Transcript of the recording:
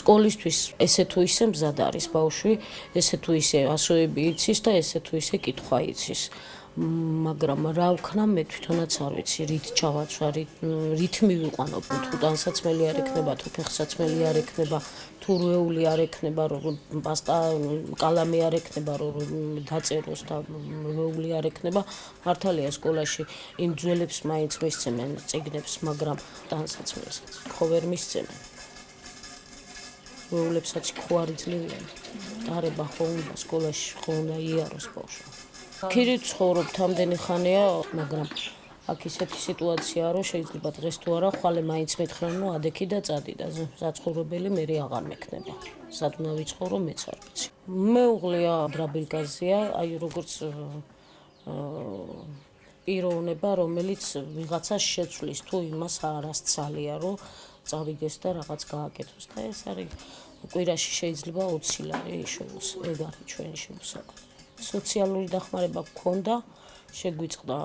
სკოლისთვის ესე თუ ისე მზად არის ბავშვი, ესე თუ ისე ასოები იცის და ესე თუ ისე კითხვა იცის. მაგრამ რა ვქნა მე თვითონაც არ ვიცი, რით ჩავაცვა, რით მივიყვანო, თუ ტანსაცმელი არ ექნება, თუ ფეხსაცმელი არ ექნება, თუ რვეული არ ექნება, რომ პასტა კალამი არ ექნება, რომ დაწეროს და რვეული არ ექნება. მართალია სკოლაში იმ ძველებს მაინც მისცემენ წიგნებს, მაგრამ ტანსაცმელსაც ხო ვერ მისცემენ. რვეულებსაც ხო არ იძლევიან. დარება ხო უნდა სკოლაში ხო უნდა იაროს ბავშვი. ქირით ცხოვრობ თამდენი ხანია, მაგრამ აქ ისეთი სიტუაციაა, რომ შეიძლება დღეს თუ არა, ხვალე მაინც მეთხრან, რომ ადექი და წადი და საცხოვრებელი მე აღარ მექნება. სად უნდა ვიცხოვრო, მეც არ ვიცი. მეუღლეა დრაბილგაზია, აი როგორც პიროვნება, რომელიც ვიღაცას შეცვლის, თუ იმას არ ასცალია, რომ წავიდეს და რაღაც გააკეთოს და ეს არის კვირაში შეიძლება 20 ლარი იშოვოს, ეგ არის ჩვენი შემოსავალი. სოციალური დახმარება გქონდა, შეგვიწყდა